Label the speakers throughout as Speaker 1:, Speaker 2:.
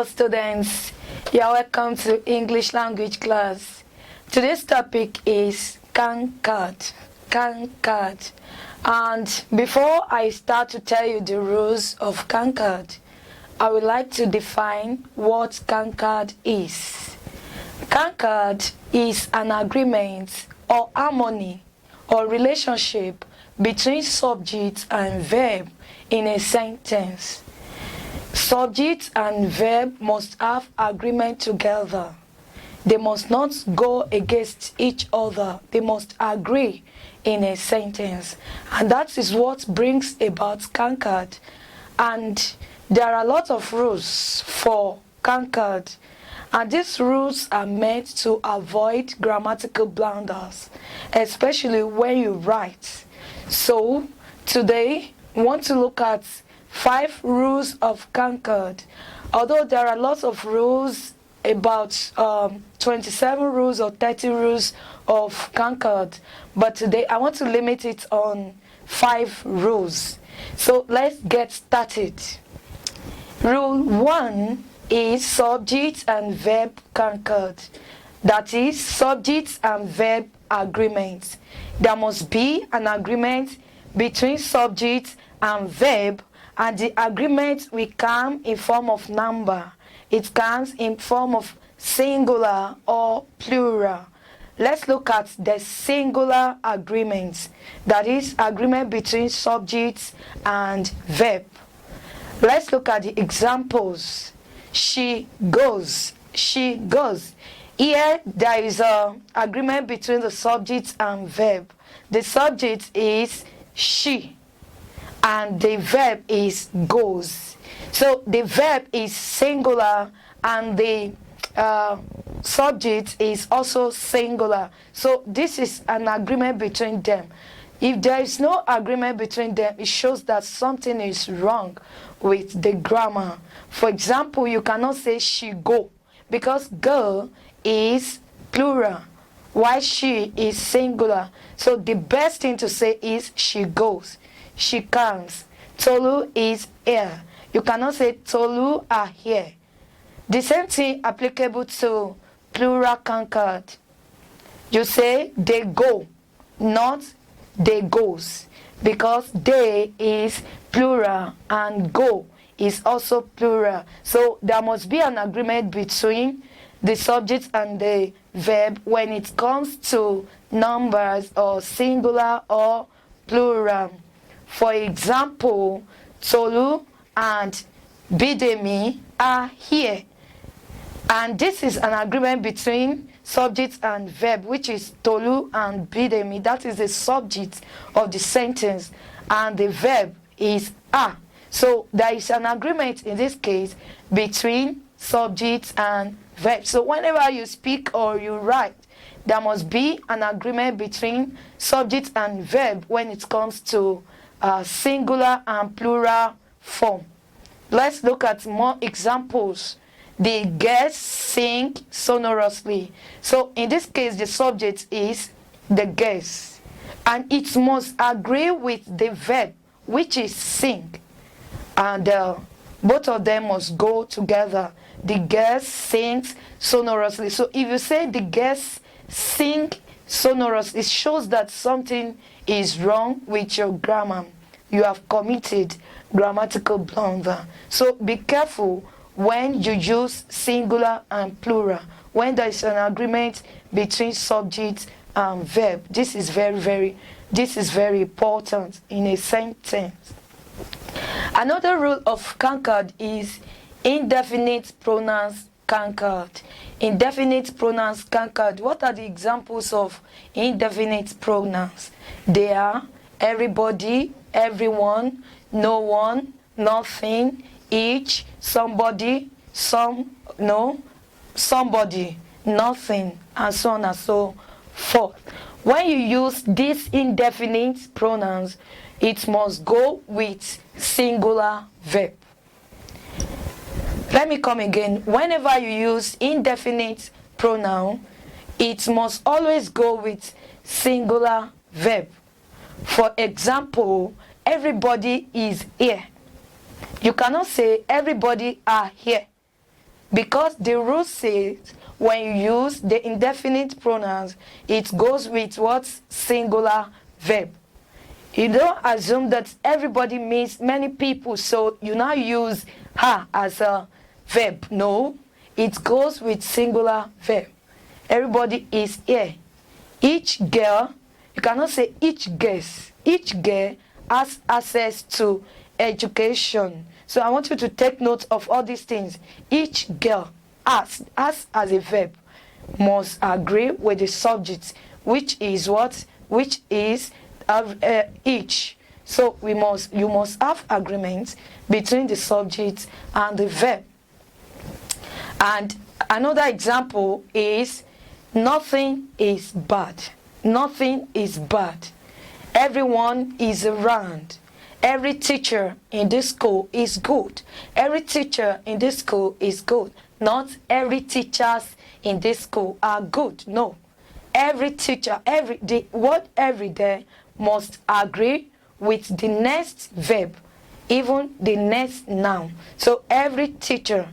Speaker 1: Hello students, you are welcome to English language class. Today's topic is Concord. And before I start to tell you the rules of Concord, I would like to define what Concord is. Concord is an agreement or harmony or relationship between subject and verb in a sentence. Subject and verb must have agreement together. They must not go against each other. They must agree in a sentence. And that is what brings about Concord. And there are a lot of rules for Concord. And these rules are meant to avoid grammatical blunders, especially when you write. So today, we want to look at 5 rules of Concord. Although there are lots of rules, about 27 rules or 30 rules of Concord, but today I want to limit it on 5 rules. So let's get started. Rule 1 is subject and verb Concord. That is, subject and verb agreement. There must be an agreement between subject and verb, and the agreement will come in form of number. It comes in form of singular or plural. Let's look at the singular agreement. That is, agreement between subject and verb. Let's look at the examples. She goes. She goes. Here there is an agreement between the subject and verb. The subject is she, and the verb is goes. So the verb is singular and the subject is also singular. So this is an agreement between them. If there is no agreement between them, it shows that something is wrong with the grammar. For example, you cannot say she go, because go is plural while she is singular. So the best thing to say is she goes. She comes. Tolu is here. You cannot say Tolu are here. The same thing applicable to plural Concord. You say they go, not they goes, because they is plural and go is also plural. So there must be an agreement between the subject and the verb when it comes to numbers or singular or plural. For example, Tolu and Bidemi are here. And this is an agreement between subject and verb, which is Tolu and Bidemi. That is the subject of the sentence. And the verb is are. So there is an agreement in this case between subject and verb. So whenever you speak or you write, there must be an agreement between subject and verb when it comes to singular and plural form. Let's look at more examples. The girls sing sonorously. So in this case, the subject is the girls, and it must agree with the verb, which is sing, and both of them must go together. The girls sing sonorously. So if you say the girls sing sonorously, it shows that something is wrong with your grammar. You have committed grammatical blunder. So be careful when you use singular and plural, when there is an agreement between subject and verb. This is very important in a sentence. Another rule of Concord is indefinite pronouns Concord. Indefinite pronouns Concord. What are the examples of indefinite pronouns? They are everybody, everyone, no one, nothing, each, somebody, some, no, somebody, nothing, and so on and so forth. When you use these indefinite pronouns, it must go with singular verb. Let me come again. Whenever you use indefinite pronoun, it must always go with singular verb. For example, everybody is here. You cannot say everybody are here. Because the rule says when you use the indefinite pronouns, it goes with what? Singular verb. You don't assume that everybody means many people, so you now use her as a verb. No, it goes with singular verb. Everybody is here. Each girl, you cannot say each guest. Each girl has access to education. So I want you to take note of all these things. Each girl as a verb must agree with the subject, which is what? Which is each. So you must have agreement between the subject and the verb. And another example is nothing is bad. Nothing is bad. Everyone is around. Every teacher in this school is good. Every teacher in this school is good. Not every teachers in this school are good. No. Every teacher, the word every day must agree with the next verb, even the next noun. So every teacher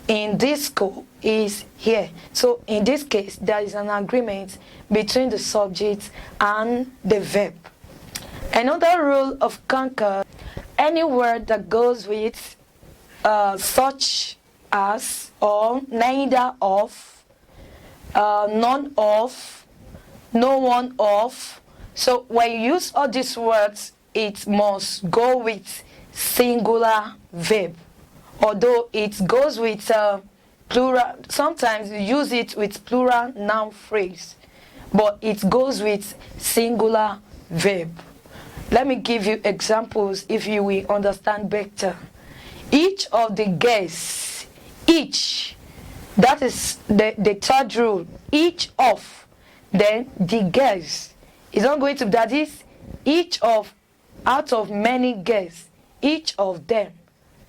Speaker 1: in this school is here. So in this case, there is an agreement between the subject and the verb. Another rule of Concord: any word that goes with such as, or, neither of, none of, no one of. So when you use all these words, it must go with singular verb. Although it goes with plural, sometimes you use it with plural noun phrase, but it goes with singular verb. Let me give you examples if you will understand better. Each of the guests, each, that is the third rule. Each of, then the guests. It's not going to, that is, each of, out of many guests, each of them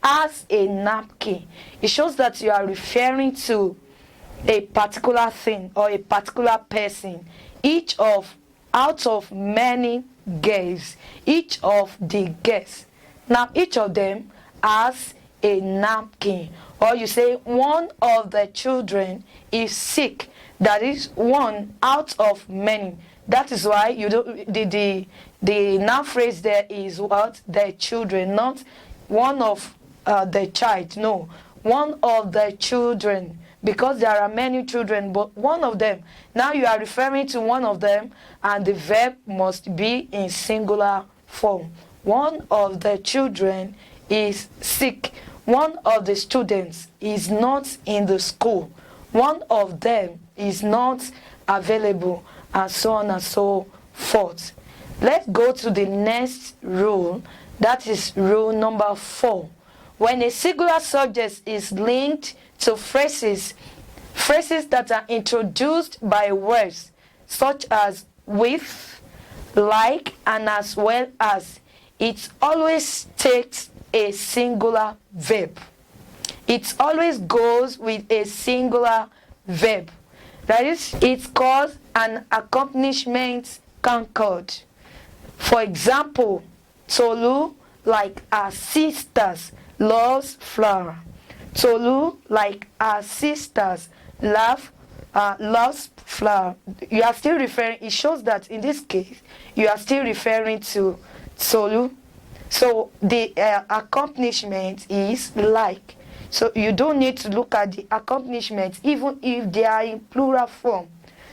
Speaker 1: has a napkin. It shows that you are referring to a particular thing or a particular person. Each of, out of many guests, each of the guests. Now each of them has a napkin. Or you say one of the children is sick. That is one out of many. That is why you don't, the noun phrase there is what? The children, not one of the child. No, one of the children, because there are many children, but one of them. Now you are referring to one of them, and the verb must be in singular form. One of the children is sick. One of the students is not in the school. One of them is not available, and so on and so forth. Let's go to the next rule. That is rule number 4. When a singular subject is linked to phrases that are introduced by words such as with, like, and as well as, it always takes a singular verb. It always goes with a singular verb. That is, it's called an accompaniment concord. For example, Tolu, like our sisters, loves flower. Tolu, like our sisters, loves flower. You are still referring, it shows that in this case, you are still referring to Tolu. So the accompaniment is like. So you don't need to look at the accompaniment even if they are in plural form.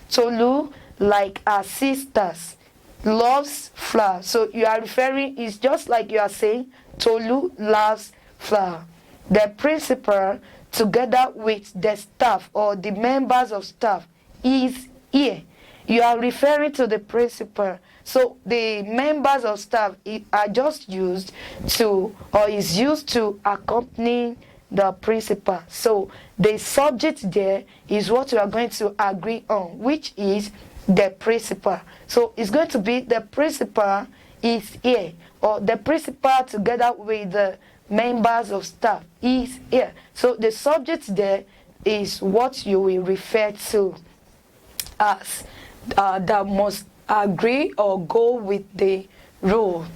Speaker 1: Tolu, like our sisters, loves flower. So you are referring, it's just like you are saying, Tolu loves flower. The principal, together with the staff or the members of staff, is here. You are referring to the principal. So the members of staff are just used to, or is used to accompany the principal. So the subject there is what you are going to agree on, which is the principal. So it's going to be the principal is here, or the principal together with the members of staff is here. So the subject there is what you will refer to as that must agree or go with the rule.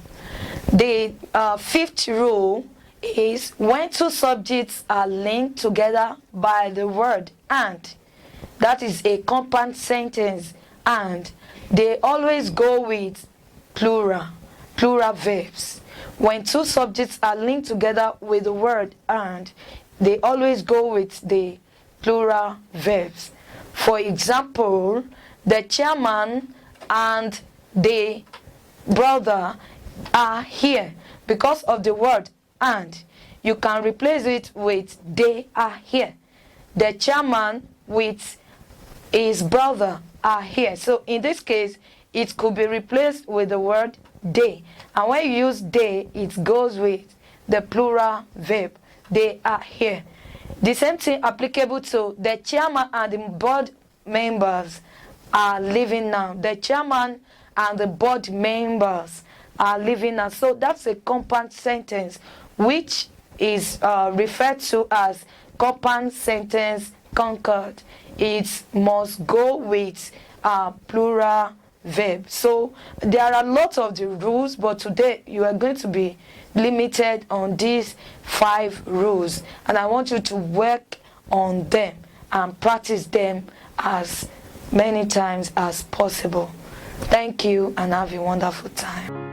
Speaker 1: The fifth rule is when two subjects are linked together by the word and. That is a compound sentence, and they always go with plural verbs. When two subjects are linked together with the word and, they always go with the plural verbs. For example, the chairman and the brother are here. Because of the word and, you can replace it with they are here. The chairman with his brother are here. So in this case, it could be replaced with the word they. And when you use they, it goes with the plural verb. They are here. The same thing applicable to the chairman and the board members are living now. The chairman and the board members are living now. So that's a compound sentence, which is referred to as compound sentence Concord. It must go with plural verb. So there are lots of the rules, but today you are going to be limited on these 5 rules, and I want you to work on them and practice them as many times as possible. Thank you and have a wonderful time.